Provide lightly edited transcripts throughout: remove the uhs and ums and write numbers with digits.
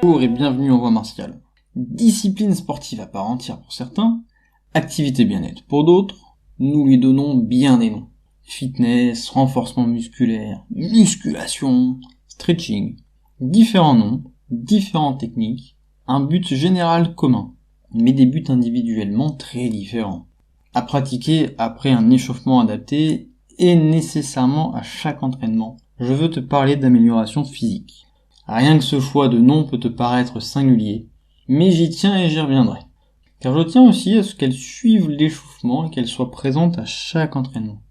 Bonjour et bienvenue en voie martiale. Discipline sportive à part entière pour certains, activité bien-être pour d'autres, nous lui donnons bien des noms. Fitness, renforcement musculaire, musculation, stretching. Différents noms, différentes techniques, un but général commun, mais des buts individuellement très différents. À pratiquer après un échauffement adapté et nécessairement à chaque entraînement. Je veux te parler d'amélioration physique. Rien que ce choix de nom peut te paraître singulier, mais j'y tiens et j'y reviendrai. Car je tiens aussi à ce qu'elle suive l'échauffement et qu'elle soit présente à chaque entraînement.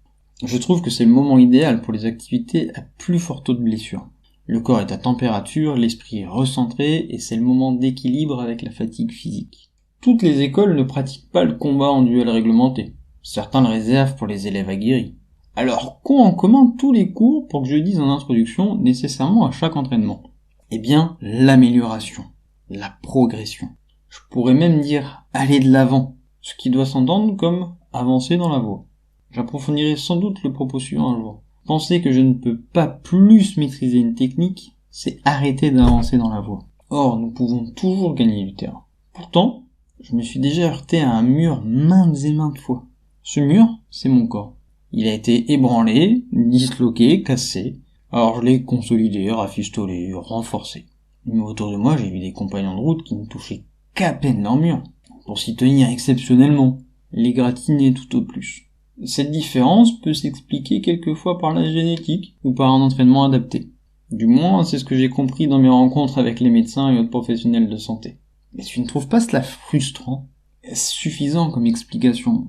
Je trouve que c'est le moment idéal pour les activités à plus fort taux de blessure. Le corps est à température, l'esprit est recentré et c'est le moment d'équilibre avec la fatigue physique. Toutes les écoles ne pratiquent pas le combat en duel réglementé. Certains le réservent pour les élèves aguerris. Alors, qu'ont en commun tous les cours pour que je dise en introduction nécessairement à chaque entraînement ? Eh bien, l'amélioration, la progression. Je pourrais même dire aller de l'avant, ce qui doit s'entendre comme avancer dans la voie. J'approfondirai sans doute le propos suivant un jour. Penser que je ne peux pas plus maîtriser une technique, c'est arrêter d'avancer dans la voie. Or, nous pouvons toujours gagner du terrain. Pourtant, je me suis déjà heurté à un mur maintes et maintes fois. Ce mur, c'est mon corps. Il a été ébranlé, disloqué, cassé. Alors je l'ai consolidé, rafistolé, renforcé. Mais autour de moi, j'ai vu des compagnons de route qui ne touchaient qu'à peine leur mur. Pour s'y tenir exceptionnellement, les gratiner tout au plus. Cette différence peut s'expliquer quelquefois par la génétique ou par un entraînement adapté. Du moins, c'est ce que j'ai compris dans mes rencontres avec les médecins et autres professionnels de santé. Mais tu ne trouves pas cela frustrant ? Est-ce suffisant comme explication ?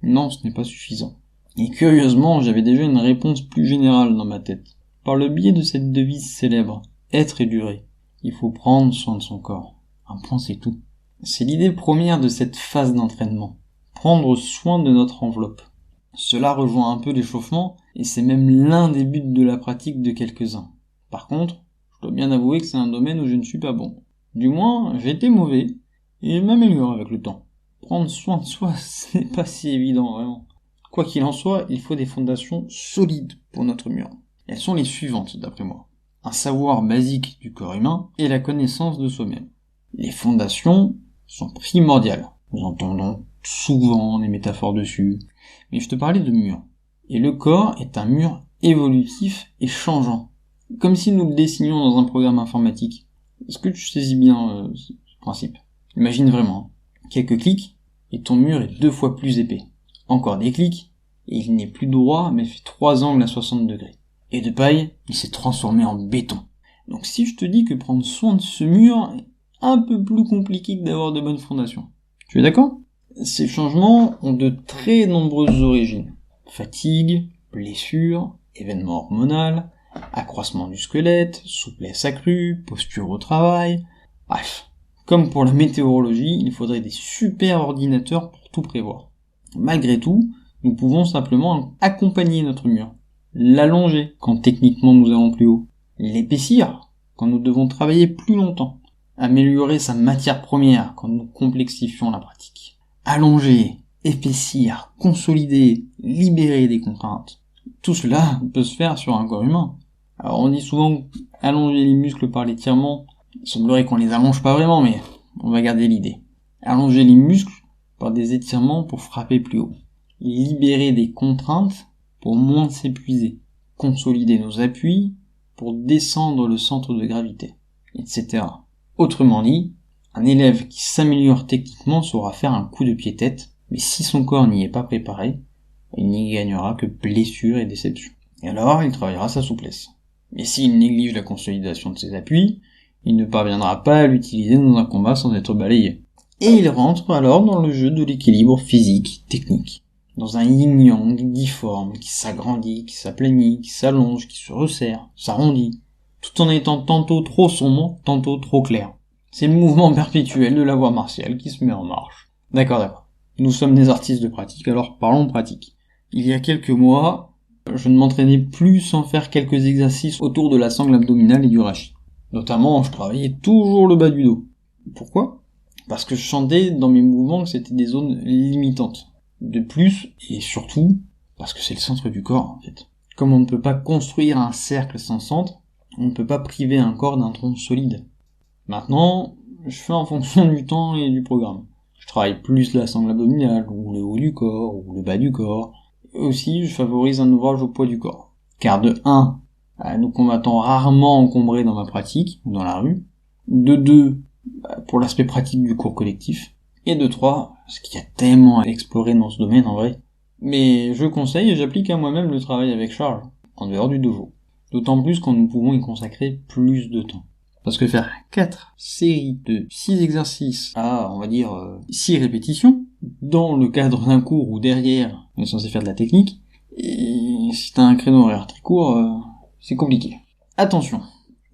Non, ce n'est pas suffisant. Et curieusement, j'avais déjà une réponse plus générale dans ma tête. Par le biais de cette devise célèbre, être et durer, il faut prendre soin de son corps. Un point c'est tout. C'est l'idée première de cette phase d'entraînement. Prendre soin de notre enveloppe. Cela rejoint un peu l'échauffement, et c'est même l'un des buts de la pratique de quelques-uns. Par contre, je dois bien avouer que c'est un domaine où je ne suis pas bon. Du moins, j'ai été mauvais, et je m'améliore avec le temps. Prendre soin de soi, c'est pas si évident, vraiment. Quoi qu'il en soit, il faut des fondations solides pour notre mur. Elles sont les suivantes, d'après moi. Un savoir basique du corps humain et la connaissance de soi-même. Les fondations sont primordiales. Nous entendons souvent des métaphores dessus, mais je te parlais de mur. Et le corps est un mur évolutif et changeant. Comme si nous le dessinions dans un programme informatique. Est-ce que tu saisis bien ce principe ? Imagine vraiment. Quelques clics, et ton mur est 2 fois plus épais. Encore des clics, et il n'est plus droit, mais fait 3 angles à 60 degrés. Et de paille, il s'est transformé en béton. Donc si je te dis que prendre soin de ce mur est un peu plus compliqué que d'avoir de bonnes fondations. Tu es d'accord ? Ces changements ont de très nombreuses origines. Fatigue, blessure, événement hormonal, accroissement du squelette, souplesse accrue, posture au travail, bref. Comme pour la météorologie, il faudrait des super ordinateurs pour tout prévoir. Malgré tout, nous pouvons simplement accompagner notre mur, l'allonger quand techniquement nous allons plus haut, l'épaissir quand nous devons travailler plus longtemps, améliorer sa matière première quand nous complexifions la pratique, allonger, épaissir, consolider, libérer des contraintes. Tout cela peut se faire sur un corps humain. Alors on dit souvent allonger les muscles par l'étirement. Il semblerait qu'on les allonge pas vraiment, mais on va garder l'idée. Allonger les muscles par des étirements pour frapper plus haut. Libérer des contraintes pour moins s'épuiser. Consolider nos appuis pour descendre le centre de gravité, etc. Autrement dit, un élève qui s'améliore techniquement saura faire un coup de pied-tête, mais si son corps n'y est pas préparé, il n'y gagnera que blessures et déceptions. Et alors, il travaillera sa souplesse. Mais s'il néglige la consolidation de ses appuis, il ne parviendra pas à l'utiliser dans un combat sans être balayé. Et il rentre alors dans le jeu de l'équilibre physique, technique. Dans un yin-yang difforme, qui s'agrandit, qui s'aplanit, qui s'allonge, qui se resserre, s'arrondit, tout en étant tantôt trop sombre, tantôt trop clair. C'est le mouvement perpétuel de la voie martiale qui se met en marche. D'accord. Nous sommes des artistes de pratique, alors parlons pratique. Il y a quelques mois, je ne m'entraînais plus sans faire quelques exercices autour de la sangle abdominale et du rachis. Notamment, je travaillais toujours le bas du dos. Pourquoi ? Parce que je sentais dans mes mouvements que c'était des zones limitantes. De plus, et surtout, parce que c'est le centre du corps, en fait. Comme on ne peut pas construire un cercle sans centre, on ne peut pas priver un corps d'un tronc solide. Maintenant, je fais en fonction du temps et du programme. Je travaille plus la sangle abdominale, ou le haut du corps, ou le bas du corps. Et aussi, je favorise un ouvrage au poids du corps. Car de 1, nous combattons rarement encombrés dans ma pratique, ou dans la rue. De 2, pour l'aspect pratique du cours collectif. Et de 3, parce qu'il y a tellement à explorer dans ce domaine en vrai. Mais je conseille et j'applique à moi-même le travail avec charge, en dehors du dojo. D'autant plus quand nous pouvons y consacrer plus de temps. Parce que faire 4 séries de 6 exercices à, on va dire, 6 répétitions, dans le cadre d'un cours où derrière, on est censé faire de la technique, et si t'as un créneau horaire très court, c'est compliqué. Attention,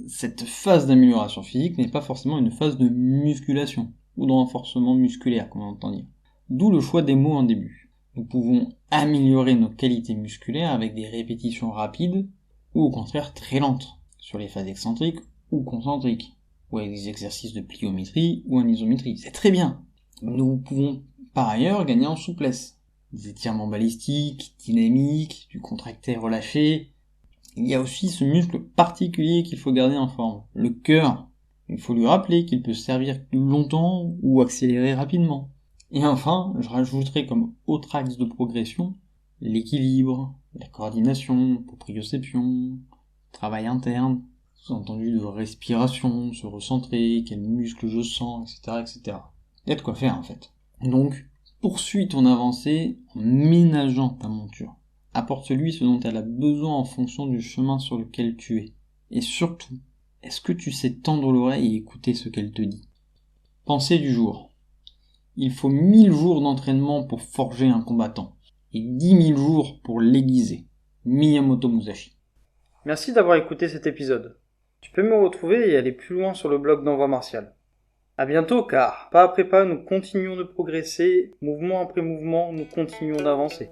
cette phase d'amélioration physique n'est pas forcément une phase de musculation, ou de renforcement musculaire, comme on entend dire. D'où le choix des mots en début. Nous pouvons améliorer nos qualités musculaires avec des répétitions rapides, ou au contraire très lentes, sur les phases excentriques ou concentriques, ou avec des exercices de pliométrie ou en isométrie. C'est très bien. Nous pouvons par ailleurs gagner en souplesse. Des étirements balistiques, dynamiques, du contracté relâché. Il y a aussi ce muscle particulier qu'il faut garder en forme, le cœur. Il faut lui rappeler qu'il peut servir longtemps ou accélérer rapidement. Et enfin, je rajouterai comme autre axe de progression l'équilibre, la coordination, proprioception, travail interne, sous-entendu de respiration, se recentrer, quels muscles je sens, etc., etc. Il y a de quoi faire en fait. Donc, poursuis ton avancée en ménageant ta monture. Apporte-lui ce dont elle a besoin en fonction du chemin sur lequel tu es. Et surtout, est-ce que tu sais tendre l'oreille et écouter ce qu'elle te dit? Pensée du jour. Il faut 1000 jours d'entraînement pour forger un combattant, et 10 000 jours pour l'aiguiser. Miyamoto Musashi. Merci d'avoir écouté cet épisode. Tu peux me retrouver et aller plus loin sur le blog d'Envoi Martial. À bientôt car, pas après pas, nous continuons de progresser, mouvement après mouvement, nous continuons d'avancer.